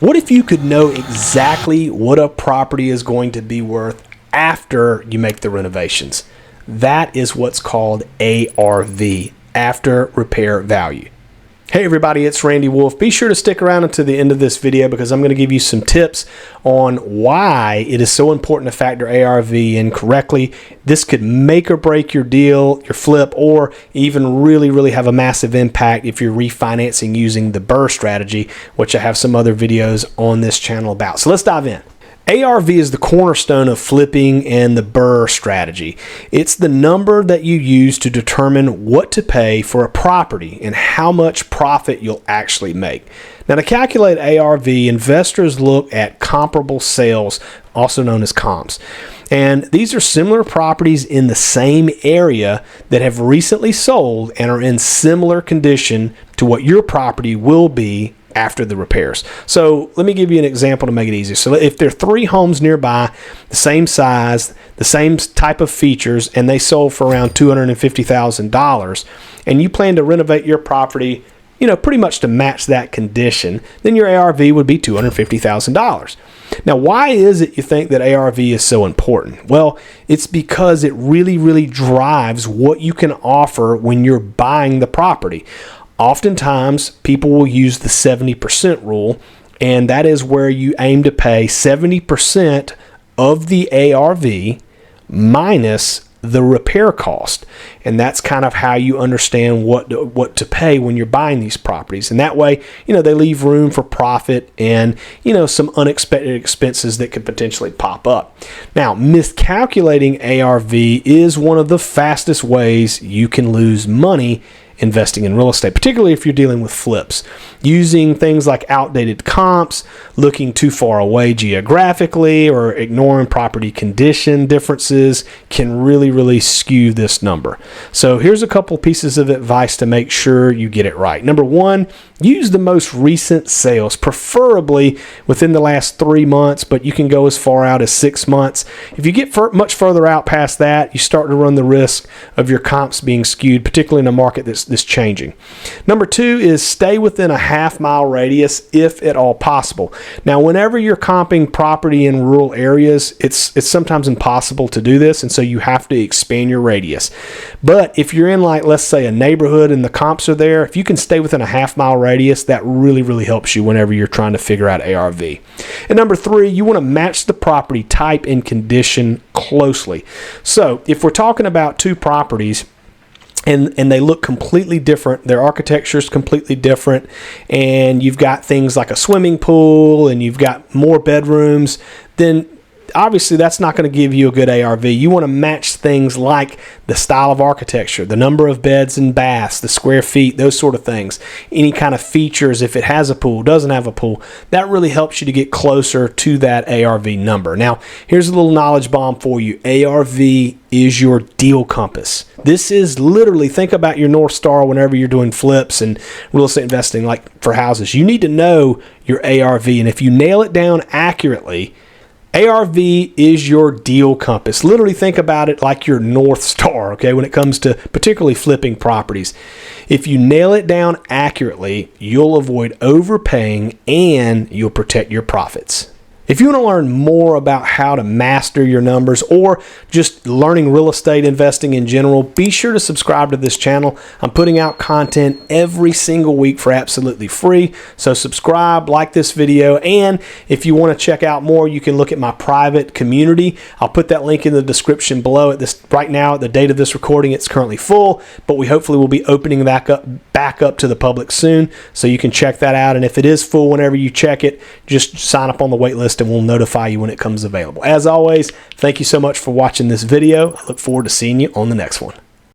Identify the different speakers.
Speaker 1: What if you could know exactly what a property is going to be worth after you make the renovations? That is what's called ARV, after repair value. Hey everybody, it's Randy Wolfe. Be sure to stick around until the end of this video because I'm going to give you some tips on why it is so important to factor ARV in correctly. This could make or break your deal, your flip, or even really have a massive impact if you're refinancing using the BRRRR strategy, which I have some other videos on this channel about. So let's dive in. ARV is the cornerstone of flipping and the BRRRR strategy. It's the number that you use to determine what to pay for a property and how much profit you'll actually make. Now, to calculate ARV, investors look at comparable sales, also known as comps. And these are similar properties in the same area that have recently sold and are in similar condition to what your property will be after the repairs. So let me give you an example to make it easier. So if there are 3 homes nearby, the same size, the same type of features, and they sold for around $250,000, and you plan to renovate your property, pretty much to match that condition, then your ARV would be $250,000. Now, why is it you think that ARV is so important? Well, it's because it really drives what you can offer when you're buying the property. Oftentimes, people will use the 70% rule, and that is where you aim to pay 70% of the ARV minus the repair cost. And that's kind of how you understand what to pay when you're buying these properties. And that way, they leave room for profit and, some unexpected expenses that could potentially pop up. Now, miscalculating ARV is one of the fastest ways you can lose money investing in real estate, particularly if you're dealing with flips. Using things like outdated comps, looking too far away geographically, or ignoring property condition differences can really skew this number. So here's a couple pieces of advice to make sure you get it right. Number 1, use the most recent sales, preferably within the last 3 months, but you can go as far out as 6 months. If you get much further out past that, you start to run the risk of your comps being skewed, particularly in a market that's changing. Number 2 is stay within a half-mile radius if at all possible. Now, whenever you're comping property in rural areas, it's sometimes impossible to do this, and so you have to expand your radius. But if you're in, like, let's say a neighborhood and the comps are there, if you can stay within a half-mile radius, that really helps you whenever you're trying to figure out ARV. And number 3, you want to match the property type and condition closely. So if we're talking about 2 properties, and they look completely different, their architecture is completely different, and you've got things like a swimming pool and you've got more bedrooms, then obviously that's not going to give you a good ARV. You want to match things like the style of architecture, the number of beds and baths, the square feet, those sort of things. Any kind of features, if it has a pool, doesn't have a pool, that really helps you to get closer to that ARV number. Now, here's a little knowledge bomb for you. ARV is your deal compass. This is literally, think about your North Star whenever you're doing flips and real estate investing, like for houses. You need to know your ARV, and if you nail it down accurately, ARV is your deal compass. Literally think about it like your North Star, okay, when it comes to particularly flipping properties. If you nail it down accurately, you'll avoid overpaying and you'll protect your profits. If you want to learn more about how to master your numbers or just learning real estate investing in general, be sure to subscribe to this channel. I'm putting out content every single week for absolutely free. So subscribe, like this video, and if you want to check out more, you can look at my private community. I'll put that link in the description below. Right now, at the date of this recording, it's currently full, but we hopefully will be opening back up to the public soon, so you can check that out. And if it is full, whenever you check it, just sign up on the wait list and we'll notify you when it comes available. As always, thank you so much for watching this video. I look forward to seeing you on the next one.